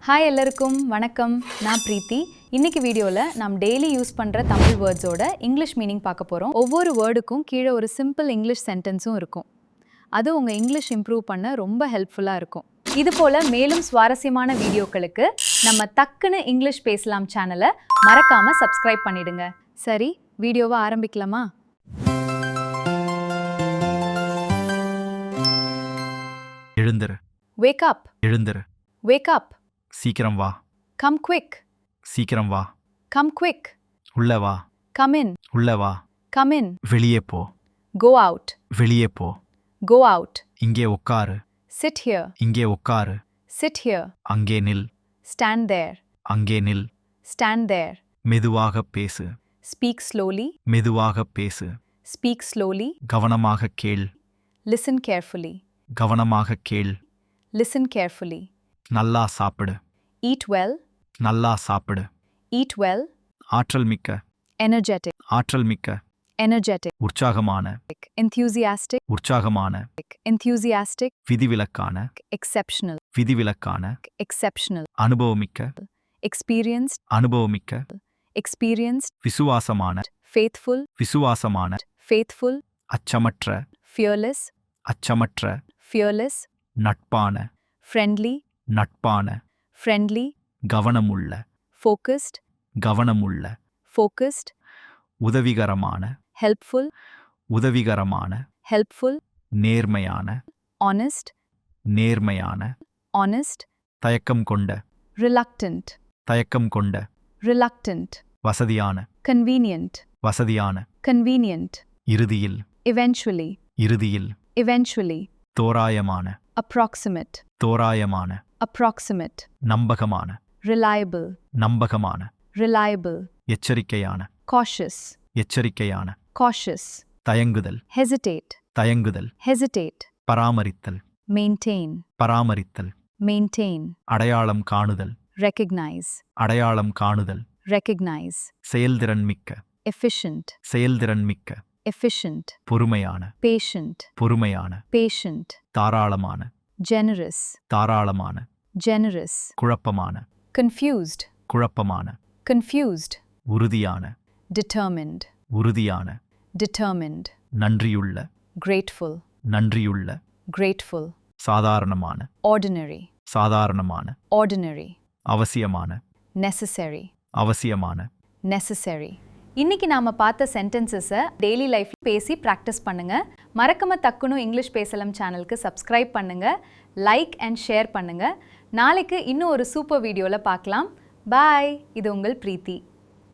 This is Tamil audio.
ஹாய் எல்லாருக்கும் வணக்கம். நான் பிரீத்தி. இன்னைக்கு வீடியோவில் நாம் டெய்லி யூஸ் பண்ணுற தமிழ் வேர்ட்ஸோட இங்கிலீஷ் மீனிங் பார்க்க போகிறோம். ஒவ்வொரு வேர்டுக்கும் கீழே ஒரு சிம்பிள் இங்கிலீஷ் சென்டென்ஸும் இருக்கும். அது உங்கள் இங்கிலீஷ் இம்ப்ரூவ் பண்ண ரொம்ப ஹெல்ப்ஃபுல்லாக இருக்கும். இது போல் மேலும் சுவாரஸ்யமான வீடியோக்களுக்கு நம்ம டக்குன்னு இங்கிலீஷ் பேசலாம் சேனலை மறக்காமல் சப்ஸ்கிரைப் பண்ணிடுங்க. சரி, வீடியோவை ஆரம்பிக்கலாமா? எழுந்திரு. Wake up. எழுந்திரு. Wake up. சீக்கிரம் வா. Come quick. சீக்கிரம் வா. Come quick. உள்ள வா. Come in. உள்ள வா. Come in. வெளியே போ. Go out. வெளியே போ. Go out. இங்கே உட்காரு. Sit here. இங்கே உட்காரு. Sit here. அங்கே நில். Stand there. அங்கே நில். Stand there. மெதுவாக பேசு. Speak slowly. மெதுவாக பேசு. Speak slowly. கவனமாக கேள். Listen carefully. கவனமாக கேள். Listen carefully. நல்லா சாப்பிடு. Eat well. நல்லா சாப்பிடு. Eat well. ஆற்றல் மிக்க. Energetic. ஆற்றல் மிக்க. Energetic. உற்சாகமான. Enthusiastic. உற்சாகமான. Enthusiastic. விதிவிலக்கான. Exceptional. விதிவிலக்கான. Exceptional. அனுபவமிக்க. Experienced. அனுபவமிக்க. Experienced. விசுவாசமான. Faithful. விசுவாசமான. Faithful. அச்சமற்ற. Fearless. அச்சமற்ற. Fearless. நட்பான. Friendly. நட்பான. Friendly. கவனமுள்ள. Focused. கவனமுள்ள. Focused. உதவிகரமான. Helpful. உதவிகரமான. Helpful. நேர்மையான. Honest. நேர்மையான. Honest. தயக்கம் கொண்ட. Reluctant. தயக்கம் கொண்ட. Reluctant. வசதியான. Convenient. வசதியான. Convenient. இறுதியில். Eventually. இறுதியில். Eventually. தோராயமான. Approximate. தோராயமான. Approximate. நம்பகமான. Reliable. நம்பகமான. Reliable. எச்சரிக்கையான. Cautious. எச்சரிக்கையான. Cautious. தயங்குதல். Hesitate. தயங்குதல். Hesitate. பராமரித்தல். Maintain. பராமரித்தல். Maintain. அடையாளம் காணுதல். Recognize. அடையாளம் காணுதல். Recognize. செயல்திறன் மிக்க. Efficient. செயல்திறன் மிக்க. Efficient. பொறுமையான. Patient. பொறுமையான. Patient. தாராளமான. Generous. தாராளமான. Generous. குழப்பமான. Confused. குழப்பமான. Confused. உறுதியான. Determined. உறுதியான. Determined. நன்றியுள்ள. Grateful. நன்றியுள்ள. Grateful. சாதாரணமான. Ordinary. சாதாரணமான. Ordinary. அவசியமான. Necessary. அவசியமான. Necessary. இன்னைக்கு நாம பார்த்த சென்டென்சஸை டெய்லி லைஃப்ல பேசி ப்ராக்டிஸ் பண்ணுங்க. மறக்காம டக்குன்னு இங்கிலீஷ் பேசலாம் சேனலுக்கு சப்ஸ்கிரைப் பண்ணுங்க, லைக் அண்ட் ஷேர் பண்ணுங்க. நாளைக்கு இன்னும் ஒரு சூப்பர் வீடியோல பார்க்கலாம். பாய். இது உங்கள் பிரீத்தி.